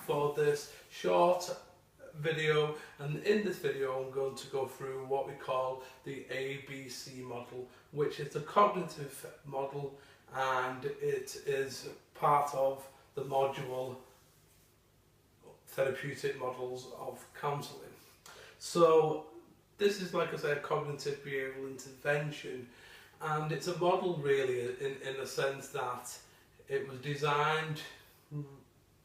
for this short video, and in this video I'm going to go through what we call the ABC model, which is a cognitive model, and it is part of the module therapeutic models of counselling. So this is, like I said, cognitive behavioural intervention, and it's a model really in the sense that it was designed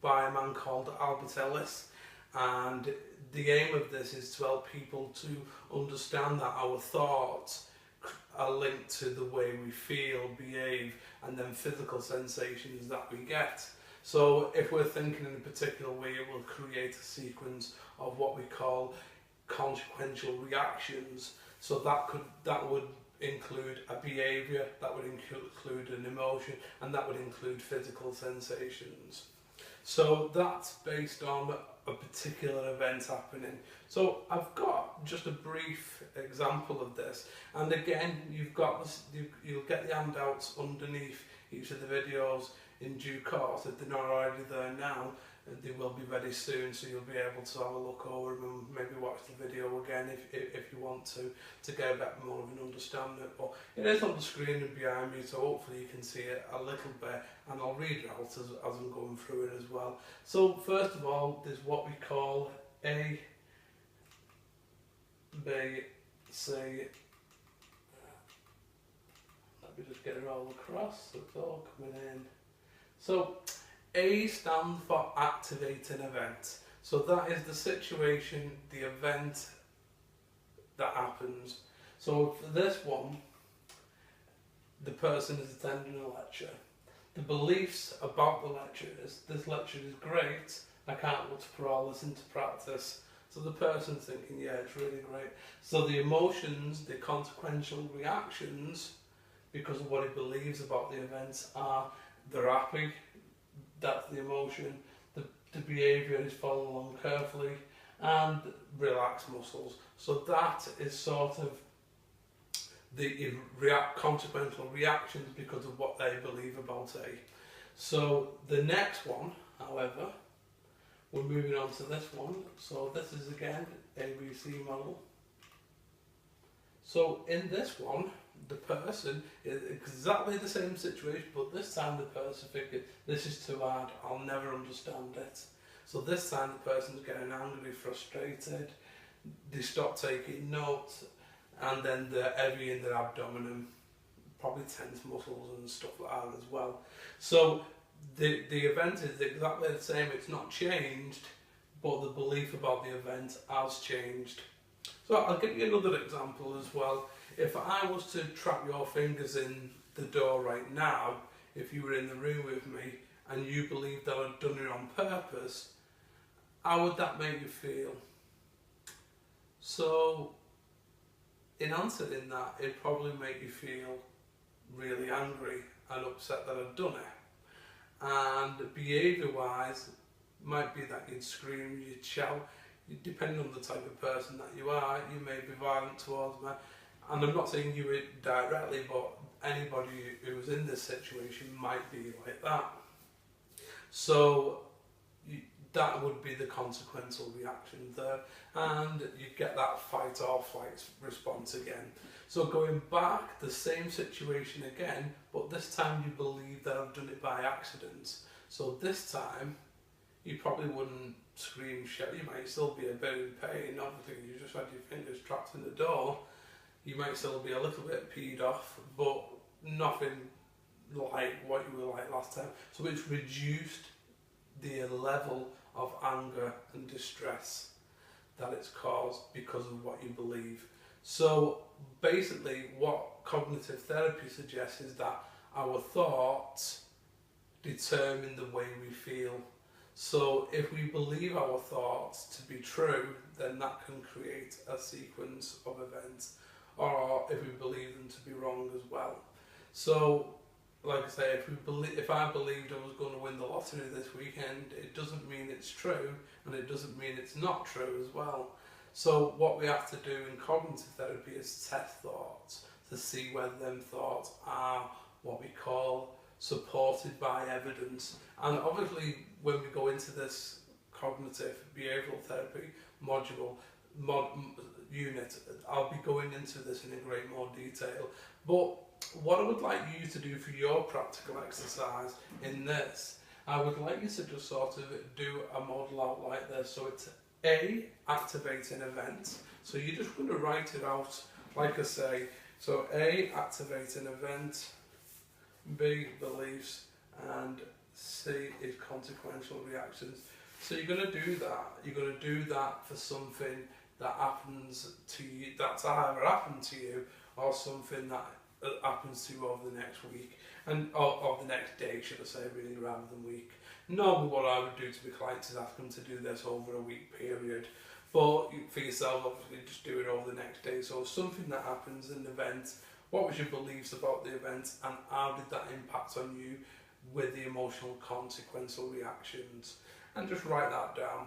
by a man called Albert Ellis, and the aim of this is to help people to understand that our thoughts are linked to the way we feel, behave, and then physical sensations that we get. So if we're thinking in a particular way, it will create a sequence of what we call consequential reactions. So that would include a behaviour, that would include an emotion, and that would include physical sensations. So that's based on a particular event happening. So I've got just a brief example of this, and again you've got this, you'll get the handouts underneath each of the videos in due course. If they're not already there now, they will be ready soon, so you'll be able to have a look over them and maybe watch the video again if you want to get a bit more of an understanding. But it is on the screen and behind me, so hopefully you can see it a little bit, and I'll read it out as I'm going through it as well. So first of all, there's what we call A, B, C. Let me just get it all across so it's all coming in. So A stands for activating event. So that is the situation, the event that happens. So for this one, the person is attending a lecture. The beliefs about the lecture is, this lecture is great, I can't wait to put all this into practice. So the person's thinking, yeah, it's really great. So the emotions, the consequential reactions, because of what he believes about the events, are they're happy, that's the emotion, the behaviour is following along carefully, and relaxed muscles. So that is sort of the consequential reactions because of what they believe about A. So the next one, however, we're moving on to this one. So this is again ABC model. So in this one, the person is exactly the same situation, but this time the person figured, this is too hard, I'll never understand it. So this time the person's getting angry, frustrated, they stop taking notes, and then they're heavy in their abdomen, probably tense muscles and stuff like that as well. So the event is exactly the same, it's not changed, but the belief about the event has changed. So I'll give you another example as well. If I was to trap your fingers in the door right now, if you were in the room with me and you believed that I'd done it on purpose, how would that make you feel? So in answering that, it'd probably make you feel really angry and upset that I'd done it. And behaviour wise, might be that you'd scream, you'd shout, depending on the type of person that you are, you may be violent towards me. And I'm not saying you would directly, but anybody who was in this situation might be like that. So that would be the consequential reaction there, and you get that fight or flight response again. So going back, the same situation again, but this time you believe that I've done it by accident. So this time, you probably wouldn't scream, shout, you might still be a bit in pain, obviously you just had your fingers trapped in the door. You might still be a little bit peed off, but nothing like what you were like last time. So it's reduced the level of anger and distress that it's caused because of what you believe. So basically what cognitive therapy suggests is that our thoughts determine the way we feel. So if we believe our thoughts to be true, then that can create a sequence of events, or if we believe them to be wrong as well. So like I say, if I believed I was going to win the lottery this weekend, it doesn't mean it's true, and it doesn't mean it's not true as well. So what we have to do in cognitive therapy is test thoughts to see whether them thoughts are what we call supported by evidence. And obviously when we go into this cognitive behavioural therapy module unit, I'll be going into this in a great more detail. But what I would like you to do for your practical exercise in this, I would like you to just sort of do a model out like this. So it's A, activating event. So you're just going to write it out like I say. So A, activating event, B, beliefs, and C is consequential reactions. So you're going to do that. You're going to do that for something that happens to you, that's either happened to you, or something that happens to you over the next week, and or the next day, should I say, really, rather than week. Normally what I would do to my clients is ask them to do this over a week period, but for yourself, obviously, just do it over the next day. So something that happens, an event, what was your beliefs about the event, and how did that impact on you with the emotional consequential reactions, and just write that down.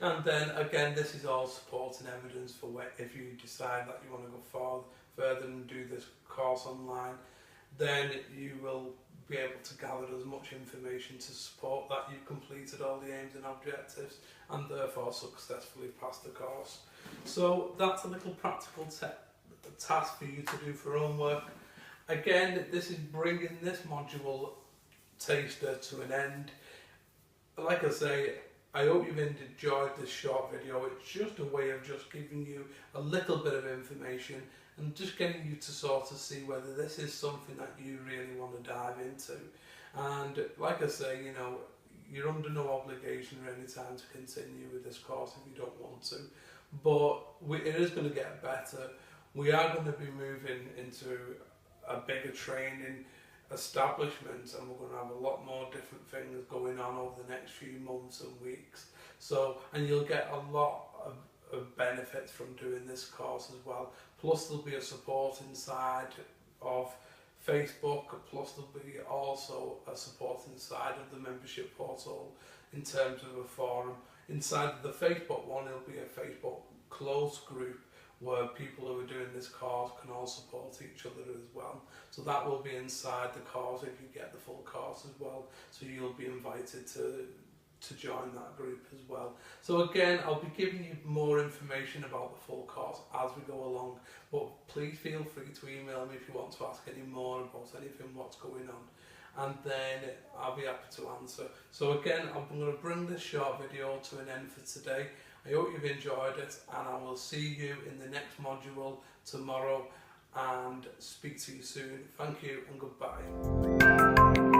And then again, this is all supporting evidence for if you decide that you want to go further and do this course online, then you will be able to gather as much information to support that you've completed all the aims and objectives and therefore successfully passed the course. So that's a little practical task for you to do for homework. Again, this is bringing this module taster to an end. Like I say, I hope you've enjoyed this short video. It's just a way of just giving you a little bit of information and just getting you to sort of see whether this is something that you really want to dive into. And like I say, you know, you're under no obligation or any time to continue with this course if you don't want to. But it is going to get better. We are going to be moving into a bigger training establishment, and we're going to have a lot more different things going on over the next few months and weeks. So, and you'll get a lot of benefits from doing this course as well. Plus there'll be a support inside of Facebook, plus there'll be also a support inside of the membership portal in terms of a forum. Inside of the Facebook one, there'll be a Facebook closed group where people who are doing this course can all support each other as well. So that will be inside the course if you get the full course as well. So you'll be invited to join that group as well. So again, I'll be giving you more information about the full course as we go along, but please feel free to email me if you want to ask any more about anything, what's going on, and then I'll be happy to answer. So again, I'm going to bring this short video to an end for today. I hope you've enjoyed it, and I will see you in the next module tomorrow and speak to you soon. Thank you and goodbye.